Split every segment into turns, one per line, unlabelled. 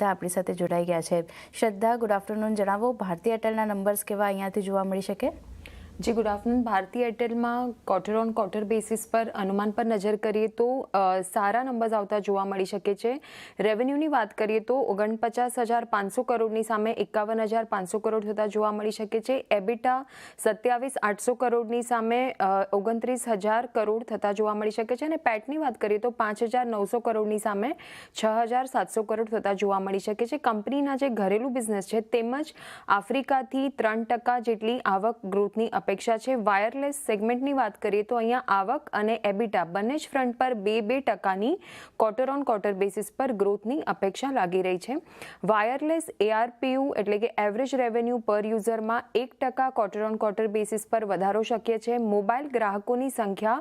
શ્રદ્ધા આપણી સાથે જોડાઈ ગયા છે। શ્રદ્ધા, ગુડ આફ્ટરનૂન। જણાવો, ભારતીય એરટેલના નંબર્સ કેવા અહીંયાથી જોવા મળી શકે?
जी गुड आफ्टरनून। भारतीय एयरटेल में क्वार्टर ऑन क्वार्टर बेसिस पर अनुमान पर नजर करिए तो सारा नंबर्स आवता जोवा मळी शके छे। रेवन्यूनी बात करिए तो 49,500 करोड़नी सामे 51,500 करोड़ थता जोवा मळी शके छे। एबिटा 27,800 करोड़नी सामे 29,000 करोड़ थता जोवा मळी शके छे। અને પેટની વાત કરીએ તો 5,900 કરોડની સામે 6,700 કરોડ થતા જોવા મળી શકે છે। કંપનીના જે ઘરેલું બિઝનેસ છે તેમજ આફ્રિકાથી 3% જેટલી આવક ગ્રોથની અપેક્ષા છે। વાયરલેસ સેગમેન્ટની વાત કરીએ તો અહીંયા આવક અને એબિટા બંને જ ફ્રન્ટ પર 2-2% ક્વાર્ટર ઓન ક્વાર્ટર બેસિસ પર ગ્રોથની અપેક્ષા લાગી રહી છે। વાયરલેસ એઆરપીયુ એટલે કે એવરેજ રેવન્યુ પર યુઝરમાં 1% ક્વાર્ટર ઓન ક્વાર્ટર બેસિસ પર વધારો શક્ય છે। મોબાઈલ ગ્રાહકોની સંખ્યા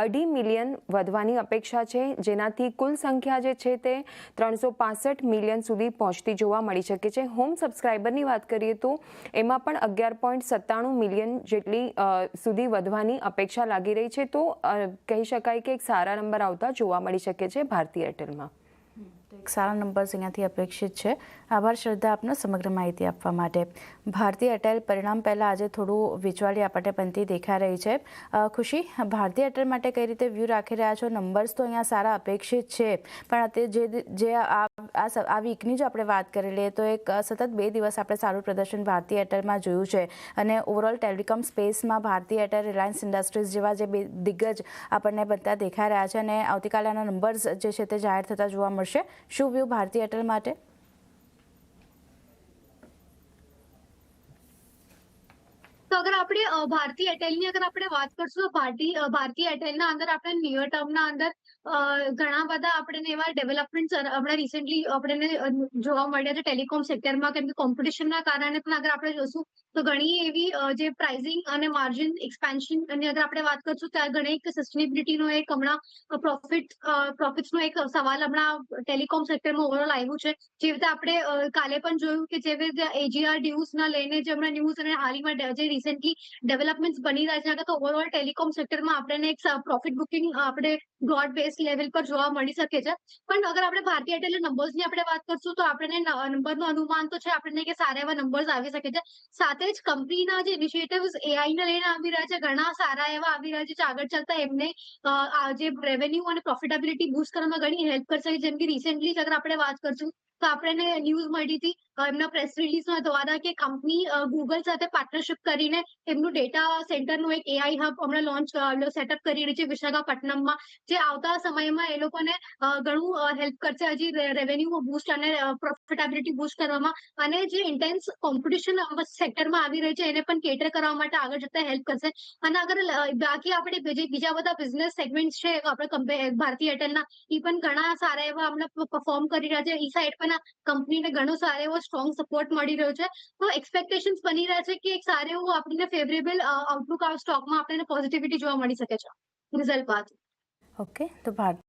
2.5 મિલિયન વધવાની અપેક્ષા છે, જેનાથી કુલ સંખ્યા જે છે તે 365 મિલિયન સુધી પહોંચતી જોવા મળી શકે છે। હોમ સબસ્ક્રાઇબરની વાત કરીએ તો એમાં પણ 11.97 મિલિયન જેટલી સુધી વધવાની અપેક્ષા લાગી રહી છે। તો કહી શકાય કે એક સારા નંબર આવતા જોવા મળી શકે છે ભારતીય એરટેલમાં।
એક સારા નંબર્સ અહીંયાથી અપેક્ષિત છે। આભાર શ્રદ્ધા, આપનો સમગ્ર માહિતી આપવા માટે। ભારતીય એરટેલ પરિણામ પહેલાં આજે થોડું વિચવાળી આપણને બનતી દેખાઈ રહી છે। ખુશી, ભારતીય એરટેલ માટે કઈ રીતે વ્યૂ રાખી રહ્યા છો? નંબર્સ તો અહીંયા સારા અપેક્ષિત છે, પણ જે આ વીકની જો આપણે વાત કરી લઈએ તો એક સતત 2 દિવસ આપણે સારું પ્રદર્શન ભારતીય એરટેલમાં જોયું છે અને ઓવરઓલ ટેલિકોમ સ્પેસમાં ભારતીય એરટેલ, રિલાયન્સ ઇન્ડસ્ટ્રીઝ જેવા જે બે દિગ્ગજ આપણને બનતા દેખાઈ રહ્યા છે અને આવતીકાલે આના નંબર્સ જે છે તે જાહેર થતા જોવા મળશે। શું વ્યૂ ભારતીય એરટેલ માટે?
તો અગર આપણે ભારતીય એરટેલની અગર આપણે વાત કરશું તો ભારતીય એરટેલના અંદર આપણે નિયર ટર્મના અંદર ઘણા બધા આપણને એવા ડેવલપમેન્ટ્સ હમણાં રિસેન્ટલી આપણને જોવા મળ્યા છે ટેલિકોમ સેક્ટરમાં, કેમ કે કોમ્પિટિશનના કારણે પણ અગર આપણે જોશું તો ઘણી એવી જે પ્રાઇઝિંગ અને માર્જિન એક્સપેન્શન અને અગર આપણે વાત કરશું ત્યાં ઘણી એક સસ્ટેનેબિલિટીનો એક હમણાં પ્રોફિટ્સનો એક સવાલ હમણાં ટેલિકોમ સેક્ટરમાં ઓવરઓલ આવ્યું છે। જે રીતે આપણે કાલે પણ જોયું કે જેવી રીતે એજીઆર ડ્યુઝના લઈને જે હમણાં ન્યૂઝ અને હાલમાં જે રિસેન્ટલી ડેવલપમેન્ટ્સ બની રહ્યા છે તો ઓવરઓલ ટેલિકોમ સેક્ટરમાં આપણને એક પ્રોફિટ બુકિંગ આપણે બ્રોડ બેઝ લેવલ પર જોવા મળી શકે છે। પણ અગર આપણે ભારતીય એરટેલના નંબર્સની આપણે વાત કરશું તો આપણને નંબરનું અનુમાન તો છે આપણને કે સારા એવા નંબર્સ આવી શકે છે। સાથે જ કંપનીના જે ઇનિશિયેટિવ્સ એઆઈને લઈને આવી રહ્યા છે ઘણા સારા એવા આવી રહ્યા છે, આગળ ચાલતા એમને જે રેવન્યુ અને પ્રોફિટેબિલિટી બૂસ્ટ કરવામાં ઘણી હેલ્પ કરશે। જેમ કે રિસેન્ટલી અગર આપણે વાત કરશું તો આપણને ન્યૂઝ મળી હતી એમના પ્રેસ રિલીઝના દ્વારા કે કંપની ગૂગલ સાથે પાર્ટનરશિપ કરીને એમનું ડેટા સેન્ટરનું એક એઆઈ હબ હમણાં સેટઅપ કરી રહી છે વિશાખાપટ્ટનમમાં, જે આવતા સમયમાં એ લોકોને ઘણું હેલ્પ કરશે હજી રેવન્યુ બૂસ્ટ અને પ્રોફિટેબિલિટી બૂસ્ટ કરવામાં, અને જે ઇન્ટેન્સ કોમ્પિટિશન સેક્ટરમાં આવી રહી છે એને પણ કેટર કરવા માટે આગળ જતા હેલ્પ કરશે। અને અગર બાકી આપણે બીજા બધા બિઝનેસ સેગમેન્ટ છે આપણે ભારતીય એરટેલના, એ પણ ઘણા સારા એવા હમણાં પરફોર્મ કરી રહ્યા છે। એ સાઈડ પણ કંપનીને ઘણો સારો એવો સ્ટ્રોંગ સપોર્ટ મળી રહ્યો છે। તો એક્સપેક્ટેશન્સ બની રહ્યા છે કે એક સારું એવું આપણને ફેવરેબલ આઉટલુક આ સ્ટોકમાં આપણને પોઝિટિવિટી જોવા મળી શકે છે રિઝલ્ટ બાદ।
ઓકે, તો ભારત